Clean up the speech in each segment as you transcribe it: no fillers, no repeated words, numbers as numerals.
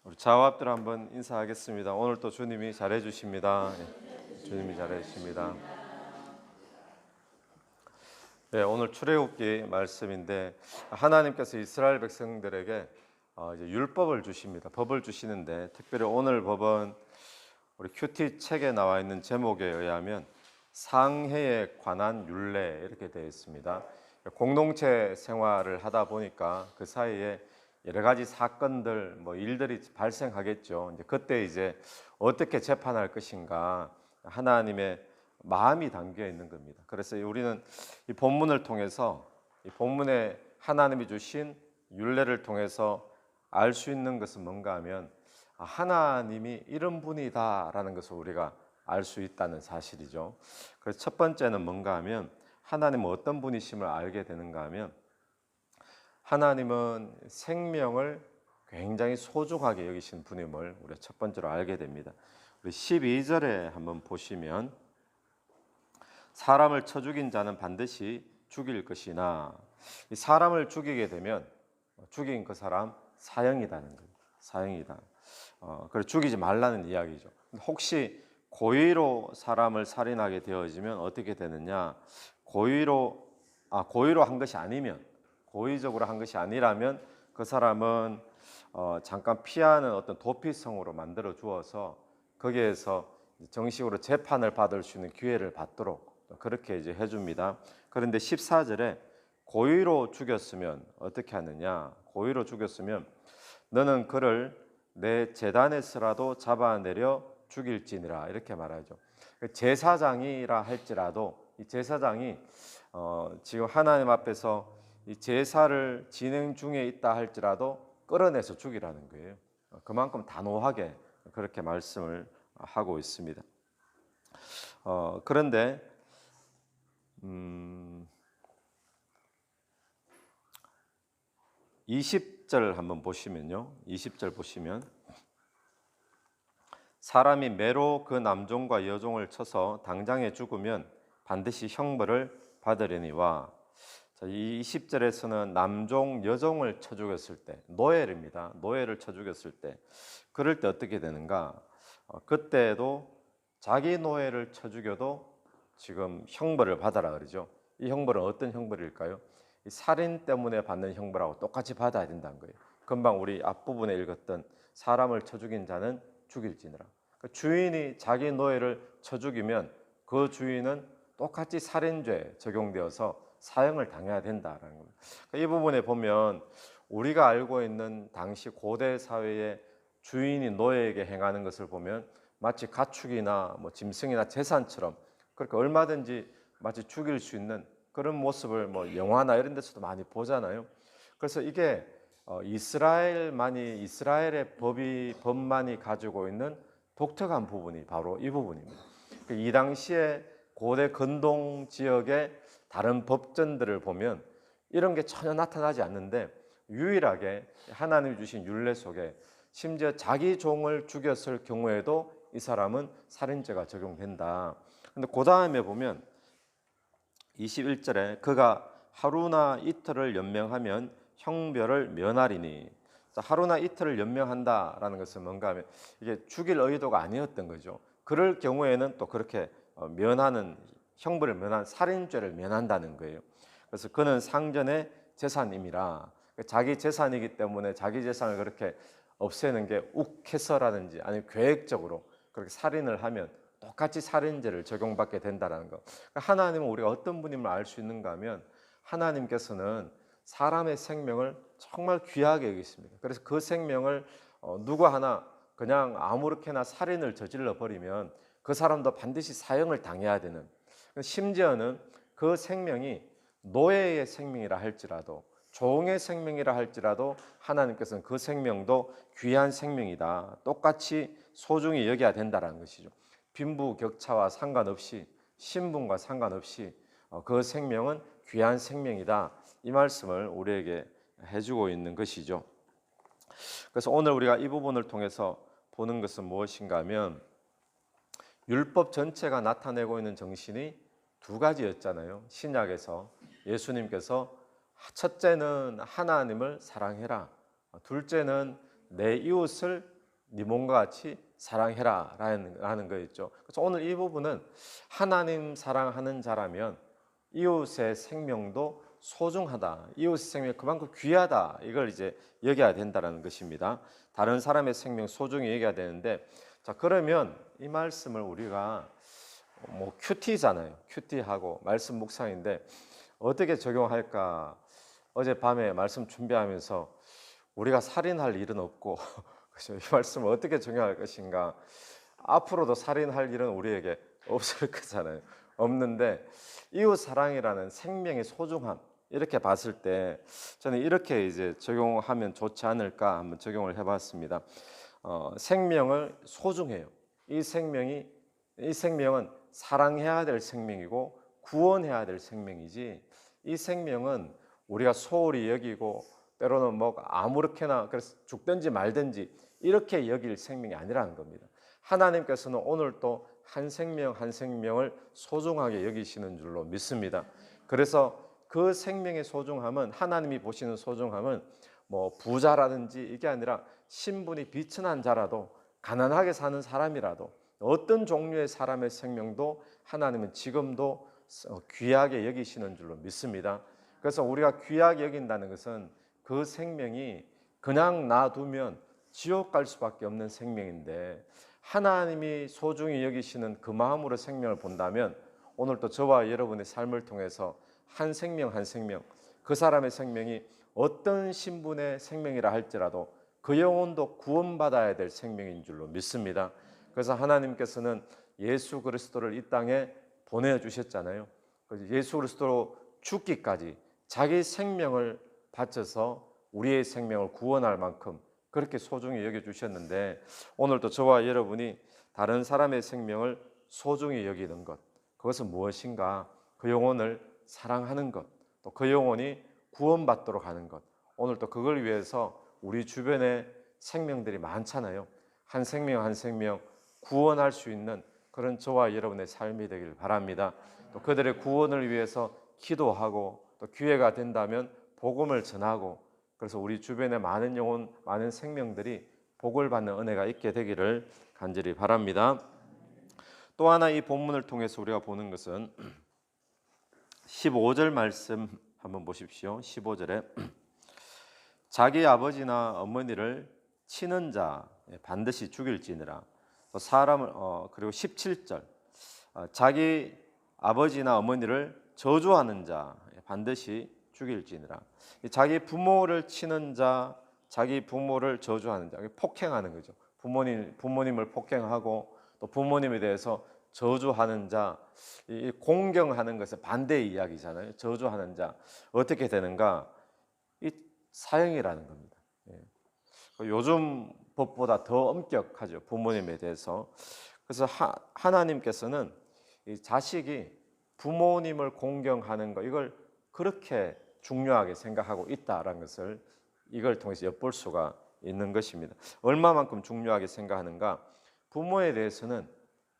우리 자화합들 한번 인사하겠습니다. 오늘 또 주님이 잘해 주십니다. 주님이 잘해 주십니다. 네, 오늘 출애굽기 말씀인데 하나님께서 이스라엘 백성들에게 이제 율법을 주십니다. 법을 주시는데 특별히 오늘 법은 우리 큐티 책에 나와 있는 제목에 의하면 상해에 관한 율례 이렇게 되어 있습니다. 공동체 생활을 하다 보니까 그 사이에 여러 가지 사건들, 일들이 발생하겠죠. 이제 그때 이제 어떻게 재판할 것인가 하나님의 마음이 담겨 있는 겁니다. 그래서 우리는 이 본문을 통해서 이 본문에 하나님이 주신 율례를 통해서 알 수 있는 것은 뭔가 하면 하나님이 이런 분이다라는 것을 우리가 알 수 있다는 사실이죠. 그래서 첫 번째는 뭔가 하면 하나님은 어떤 분이심을 알게 되는가 하면 하나님은 생명을 굉장히 소중하게 여기신 분임을 우리가 첫 번째로 알게 됩니다. 우리 12절에 한번 보시면 사람을 쳐 죽인 자는 반드시 죽일 것이나 이 사람을 죽이게 되면 죽인 그 사람 사형이라는 거예요. 사형이다. 그래서 죽이지 말라는 이야기죠. 혹시 고의로 사람을 살인하게 되어지면 어떻게 되느냐? 고의로 한 것이 아니면, 고의적으로 한 것이 아니라면 그 사람은 잠깐 피하는 어떤 도피성으로 만들어 주어서 거기에서 정식으로 재판을 받을 수 있는 기회를 받도록 그렇게 이제 해줍니다. 그런데 14절에 고의로 죽였으면 어떻게 하느냐? 고의로 죽였으면 너는 그를 내 제단에서라도 잡아내려 죽일지니라 이렇게 말하죠. 제사장이라 할지라도 이 제사장이 지금 하나님 앞에서 이 제사를 진행 중에 있다 할지라도 끌어내서 죽이라는 거예요. 그만큼 단호하게 그렇게 말씀을 하고 있습니다. 그런데 20절 한번 보시면요. 20절 보시면 사람이 매로 그 남종과 여종을 쳐서 당장에 죽으면 반드시 형벌을 받으려니와. 이 20절에서는 남종, 여종을 쳐 죽였을 때, 노예입니다. 노예를 쳐 죽였을 때, 그럴 때 어떻게 되는가? 그때도 자기 노예를 쳐 죽여도 지금 형벌을 받아라 그러죠. 이 형벌은 어떤 형벌일까요? 이 살인 때문에 받는 형벌하고 똑같이 받아야 된다는 거예요. 금방 우리 앞부분에 읽었던 사람을 쳐 죽인 자는 죽일지니라. 주인이 자기 노예를 쳐 죽이면 그 주인은 똑같이 살인죄 적용되어서 사형을 당해야 된다라는 겁니다. 이 부분에 보면 우리가 알고 있는 당시 고대 사회의 주인이 노예에게 행하는 것을 보면 마치 가축이나 짐승이나 재산처럼 그렇게 얼마든지 마치 죽일 수 있는 그런 모습을 영화나 이런 데서도 많이 보잖아요. 그래서 이게 이스라엘의 법만이 가지고 있는 독특한 부분이 바로 이 부분입니다. 이 당시에 고대 근동 지역의 다른 법전들을 보면 이런 게 전혀 나타나지 않는데 유일하게 하나님이 주신 율례 속에 심지어 자기 종을 죽였을 경우에도 이 사람은 살인죄가 적용된다. 근데 그 다음에 보면 21절에 그가 하루나 이틀을 연명하면 형벌을 면하리니. 하루나 이틀을 연명한다라는 것은 뭔가 하면 이게 죽일 의도가 아니었던 거죠. 그럴 경우에는 또 그렇게 형벌을 면한 살인죄를 면한다는 거예요. 그래서 그는 상전의 재산임이라. 자기 재산이기 때문에 자기 재산을 그렇게 없애는 게 욱해서라든지 아니면 계획적으로 그렇게 살인을 하면 똑같이 살인죄를 적용받게 된다는 것. 하나님은 우리가 어떤 분임을 알 수 있는가 하면 하나님께서는 사람의 생명을 정말 귀하게 여기십니다. 그래서 그 생명을 누구 하나 그냥 아무렇게나 살인을 저질러 버리면 그 사람도 반드시 사형을 당해야 되는, 심지어는 그 생명이 노예의 생명이라 할지라도 종의 생명이라 할지라도 하나님께서는 그 생명도 귀한 생명이다, 똑같이 소중히 여겨야 된다는 것이죠. 빈부격차와 상관없이 신분과 상관없이 그 생명은 귀한 생명이다, 이 말씀을 우리에게 해주고 있는 것이죠. 그래서 오늘 우리가 이 부분을 통해서 보는 것은 무엇인가 하면 율법 전체가 나타내고 있는 정신이 두 가지였잖아요. 신약에서 예수님께서 첫째는 하나님을 사랑해라, 둘째는 내 이웃을 네 몸과 같이 사랑해라라는 거였죠. 그래서 오늘 이 부분은 하나님 사랑하는 자라면 이웃의 생명도 소중하다. 이웃의 생명이 그만큼 귀하다. 이걸 이제 여겨야 된다는 것입니다. 다른 사람의 생명 소중히 여겨야 되는데, 자 그러면 이 말씀을 우리가 뭐 큐티잖아요. 큐티하고 말씀 묵상인데 어떻게 적용할까? 어젯밤에 말씀 준비하면서 우리가 살인할 일은 없고 그래서 이 말씀을 어떻게 적용할 것인가? 앞으로도 살인할 일은 우리에게 없을 거잖아요. 없는데 이웃 사랑이라는 생명의 소중함 이렇게 봤을 때 저는 이렇게 이제 적용하면 좋지 않을까 한번 적용을 해봤습니다. 생명을 소중해요. 이 생명은 사랑해야 될 생명이고 구원해야 될 생명이지, 이 생명은 우리가 소홀히 여기고 때로는 뭐 아무렇게나 그래서 죽든지 말든지 이렇게 여길 생명이 아니라는 겁니다. 하나님께서는 오늘 또 한 생명 한 생명을 소중하게 여기시는 줄로 믿습니다. 그래서 그 생명의 소중함은, 하나님이 보시는 소중함은 뭐 부자라든지 이게 아니라 신분이 비천한 자라도, 가난하게 사는 사람이라도, 어떤 종류의 사람의 생명도 하나님은 지금도 귀하게 여기시는 줄로 믿습니다. 그래서 우리가 귀하게 여긴다는 것은 그 생명이 그냥 놔두면 지옥 갈 수밖에 없는 생명인데, 하나님이 소중히 여기시는 그 마음으로 생명을 본다면 오늘도 저와 여러분의 삶을 통해서 한 생명 한 생명, 그 사람의 생명이 어떤 신분의 생명이라 할지라도 그 영혼도 구원받아야 될 생명인 줄로 믿습니다. 그래서 하나님께서는 예수 그리스도를 이 땅에 보내주셨잖아요. 예수 그리스도로 죽기까지 자기 생명을 바쳐서 우리의 생명을 구원할 만큼 그렇게 소중히 여겨주셨는데, 오늘도 저와 여러분이 다른 사람의 생명을 소중히 여기는 것, 그것은 무엇인가? 그 영혼을 사랑하는 것, 또 그 영혼이 구원받도록 하는 것. 오늘도 그걸 위해서 우리 주변에 생명들이 많잖아요. 한 생명 한 생명 구원할 수 있는 그런 저와 여러분의 삶이 되길 바랍니다. 또 그들의 구원을 위해서 기도하고, 또 기회가 된다면 복음을 전하고, 그래서 우리 주변에 많은 영혼, 많은 생명들이 복을 받는 은혜가 있게 되기를 간절히 바랍니다. 또 하나 이 본문을 통해서 우리가 보는 것은 15절 말씀 한번 보십시오. 15절에 자기 아버지나 어머니를 치는 자 반드시 죽일지니라. 또 사람을 그리고 17절 자기 아버지나 어머니를 저주하는 자 반드시 죽일지니라. 자기 부모를 치는 자, 자기 부모를 저주하는 자, 폭행하는 거죠. 부모님을 폭행하고 또 부모님에 대해서 저주하는 자, 이 공경하는 것의 반대의 이야기잖아요. 저주하는 자 어떻게 되는가? 이 사형이라는 겁니다. 요즘 법보다 더 엄격하죠. 부모님에 대해서. 그래서 하나님께서는 이 자식이 부모님을 공경하는 것, 이걸 그렇게 중요하게 생각하고 있다라는 것을 이걸 통해서 엿볼 수가 있는 것입니다. 얼마만큼 중요하게 생각하는가? 부모에 대해서는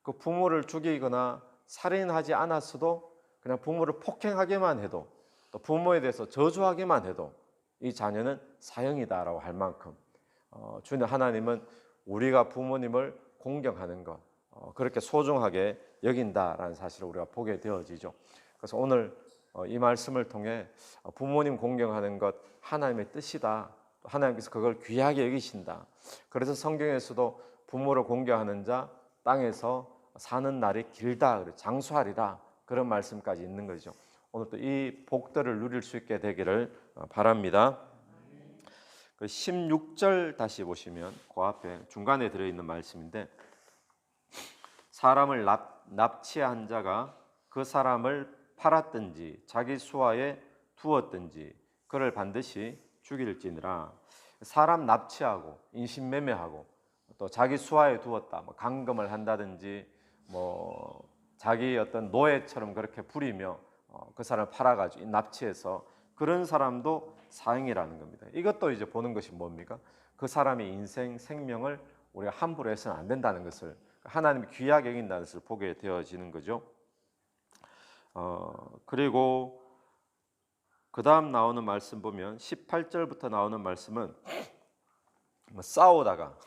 그 부모를 죽이거나 살인하지 않았어도 그냥 부모를 폭행하게만 해도, 또 부모에 대해서 저주하기만 해도 이 자녀는 사형이다라고 할 만큼 주님 하나님은 우리가 부모님을 공경하는 것, 그렇게 소중하게 여긴다라는 사실을 우리가 보게 되어지죠. 그래서 오늘 이 말씀을 통해 부모님 공경하는 것 하나님의 뜻이다. 하나님께서 그걸 귀하게 여기신다. 그래서 성경에서도 부모를 공경하는 자 땅에서 사는 날이 길다, 장수하리라, 그런 말씀까지 있는 거죠. 오늘도 이 복들을 누릴 수 있게 되기를 바랍니다. 그 16절 다시 보시면 그 앞에 중간에 들어있는 말씀인데, 사람을 납치한 자가 그 사람을 팔았든지 자기 수하에 두었든지 그를 반드시 죽일지니라. 사람 납치하고 인신매매하고 또 자기 수하에 두었다, 뭐 감금을 한다든지 뭐 자기 어떤 노예처럼 그렇게 부리며 그 사람을 팔아가지고 납치해서 그런 사람도 사형이라는 겁니다. 이것도 이제 보는 것이 뭡니까? 그 사람의 인생, 생명을 우리가 함부로 해서는 안 된다는 것을, 하나님이 귀하게 여긴다는 것을 보게 되어지는 거죠. 그리고 그 다음 나오는 말씀 보면 18절부터 나오는 말씀은 싸우다가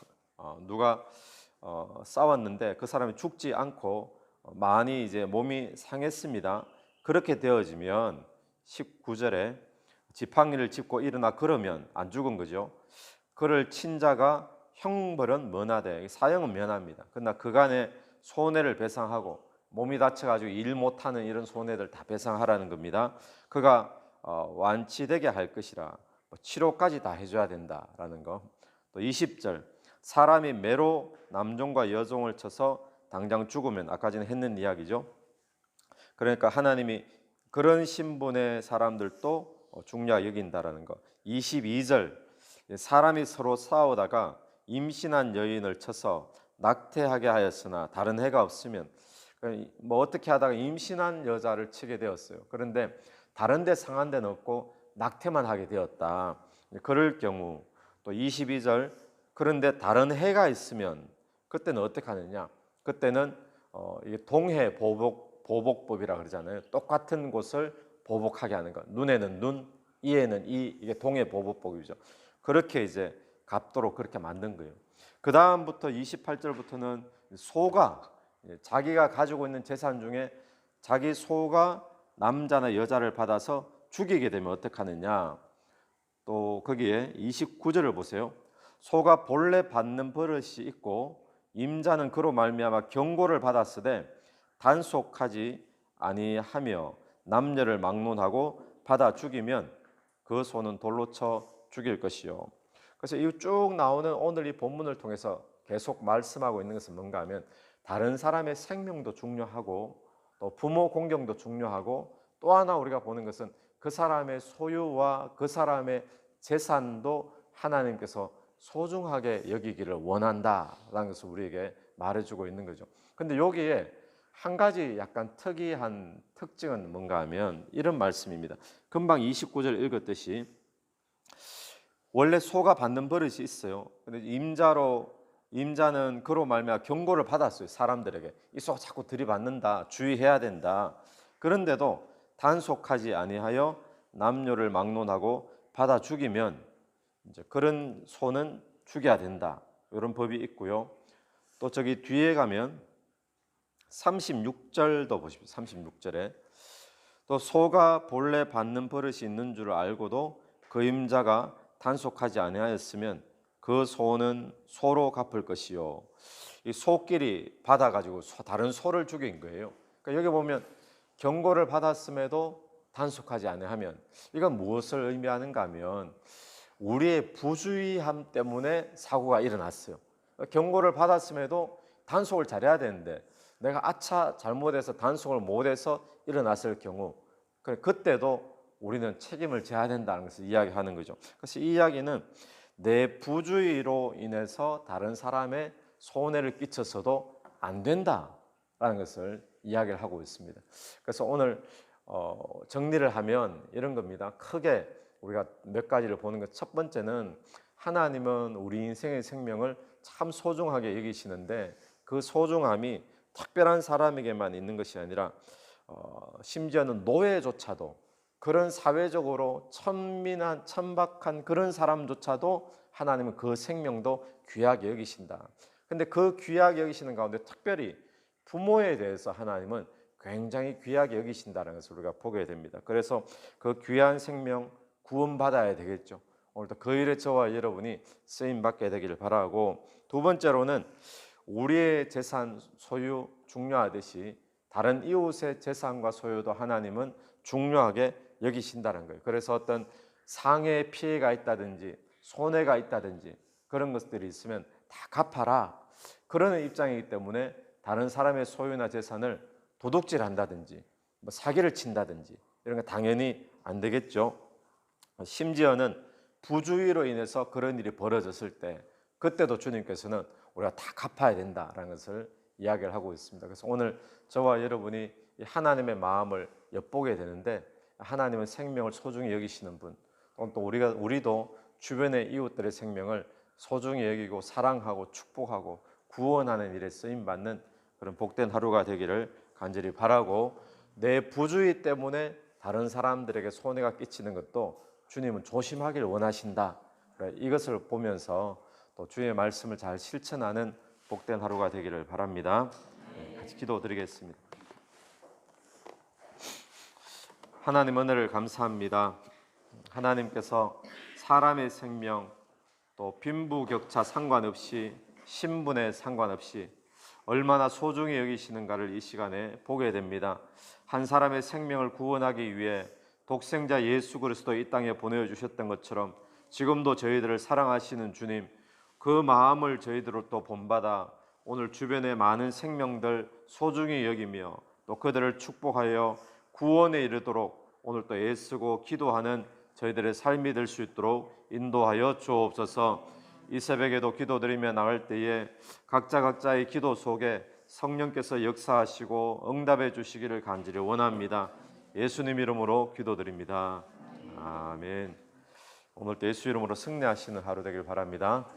누가 싸웠는데 그 사람이 죽지 않고 많이 이제 몸이 상했습니다. 그렇게 되어지면 19절에 지팡이를 짚고 일어나 걸으면 안 죽은 거죠. 그를 친 자가 형벌은 면하되, 사형은 면합니다. 그러나 그간의 손해를 배상하고 몸이 다쳐가지고 일 못하는 이런 손해들 다 배상하라는 겁니다. 그가 완치되게 할 것이라, 치료까지 다 해줘야 된다라는 거. 또 20절, 사람이 매로 남종과 여종을 쳐서 당장 죽으면, 아까 전에 했는 이야기죠. 그러니까 하나님이 그런 신분의 사람들도 중요하게 여긴다라는 거. 22절, 사람이 서로 싸우다가 임신한 여인을 쳐서 낙태하게 하였으나 다른 해가 없으면, 뭐 어떻게 하다가 임신한 여자를 치게 되었어요. 그런데 다른 데 상한 데는 없고 낙태만 하게 되었다. 그럴 경우. 또 22절, 그런데 다른 해가 있으면 그때는 어떻게 하느냐? 그때는 이게 동해 보복법이라 그러잖아요. 똑같은 곳을 보복하게 하는 것. 눈에는 눈, 이에는 이, 이게 동해 보복법이죠. 그렇게 이제 갚도록 그렇게 만든 거예요. 그 다음부터 28절부터는 소가, 자기가 가지고 있는 재산 중에 자기 소가 남자나 여자를 받아서 죽이게 되면 어떻게 하느냐. 또 거기에 29절을 보세요. 소가 본래 받는 버릇이 있고 임자는 그로 말미암아 경고를 받았으되 단속하지 아니하며 남녀를 막론하고 받아 죽이면 그 소는 돌로 쳐 죽일 것이요. 그래서 이 쭉 나오는 오늘 이 본문을 통해서 계속 말씀하고 있는 것은 뭔가 하면, 다른 사람의 생명도 중요하고 또 부모 공경도 중요하고, 또 하나 우리가 보는 것은 그 사람의 소유와 그 사람의 재산도 하나님께서 소중하게 여기기를 원한다라는 것을 우리에게 말해주고 있는 거죠. 근데 여기에 한 가지 약간 특이한 특징은 뭔가 하면 이런 말씀입니다. 금방 29절 읽었듯이 원래 소가 받는 버릇이 있어요. 근데 임자는 그로 말미암아 경고를 받았어요. 사람들에게 이 소가 자꾸 들이받는다, 주의해야 된다. 그런데도 단속하지 아니하여 남녀를 막론하고 받아 죽이면 이제 그런 소는 죽여야 된다. 이런 법이 있고요. 또 저기 뒤에 가면 36절도 보십시오. 36절에 또 소가 본래 받는 버릇이 있는 줄 알고도 그 임자가 단속하지 아니하였으면 그 소는 소로 갚을 것이요. 이 소끼리 받아가지고 다른 소를 죽인 거예요. 그러니까 여기 보면 경고를 받았음에도 단속하지 아니하면, 이건 무엇을 의미하는가 하면 우리의 부주의함 때문에 사고가 일어났어요. 경고를 받았음에도 단속을 잘해야 되는데 내가 아차 잘못해서 단속을 못해서 일어났을 경우, 그때도 우리는 책임을 져야 된다는 것을 이야기하는 거죠. 그래서 이 이야기는 내 부주의로 인해서 다른 사람의 손해를 끼쳐서도 안 된다라는 것을 이야기를 하고 있습니다. 그래서 오늘 정리를 하면 이런 겁니다. 크게 우리가 몇 가지를 보는 것. 첫 번째는 하나님은 우리 인생의 생명을 참 소중하게 여기시는데 그 소중함이 특별한 사람에게만 있는 것이 아니라 심지어는 노예조차도, 그런 사회적으로 천민한 천박한 그런 사람조차도 하나님은 그 생명도 귀하게 여기신다. 근데 그 귀하게 여기시는 가운데 특별히 부모에 대해서 하나님은 굉장히 귀하게 여기신다는 것을 우리가 보게 됩니다. 그래서 그 귀한 생명 구원받아야 되겠죠. 오늘도 그 일에 저와 여러분이 쓰임받게 되기를 바라고, 두 번째로는 우리의 재산 소유 중요하듯이 다른 이웃의 재산과 소유도 하나님은 중요하게 여기신다는 거예요. 그래서 어떤 상해 피해가 있다든지 손해가 있다든지 그런 것들이 있으면 다 갚아라, 그런 입장이기 때문에 다른 사람의 소유나 재산을 도둑질한다든지 뭐 사기를 친다든지 이런 거 당연히 안 되겠죠. 심지어는 부주의로 인해서 그런 일이 벌어졌을 때 그때도 주님께서는 우리가 다 갚아야 된다라는 것을 이야기를 하고 있습니다. 그래서 오늘 저와 여러분이 하나님의 마음을 엿보게 되는데, 하나님은 생명을 소중히 여기시는 분, 또 우리도 주변의 이웃들의 생명을 소중히 여기고 사랑하고 축복하고 구원하는 일에 쓰임 받는 그런 복된 하루가 되기를 간절히 바라고, 내 부주의 때문에 다른 사람들에게 손해가 끼치는 것도 주님은 조심하길 원하신다. 이것을 보면서 또 주의 말씀을 잘 실천하는 복된 하루가 되기를 바랍니다. 같이 기도드리겠습니다. 하나님 은혜를 감사합니다. 하나님께서 사람의 생명 또 빈부격차 상관없이 신분에 상관없이 얼마나 소중히 여기시는가를 이 시간에 보게 됩니다. 한 사람의 생명을 구원하기 위해 독생자 예수 그리스도 이 땅에 보내주셨던 것처럼 지금도 저희들을 사랑하시는 주님, 그 마음을 저희들로 또 본받아 오늘 주변의 많은 생명들 소중히 여기며 또 그들을 축복하여 구원에 이르도록 오늘 또 애쓰고 기도하는 저희들의 삶이 될 수 있도록 인도하여 주옵소서. 이 새벽에도 기도드리며 나갈 때에 각자의 기도 속에 성령께서 역사하시고 응답해 주시기를 간절히 원합니다. 예수님 이름으로 기도드립니다. 아멘. 오늘도 예수 이름으로 승리하시는 하루 되길 바랍니다.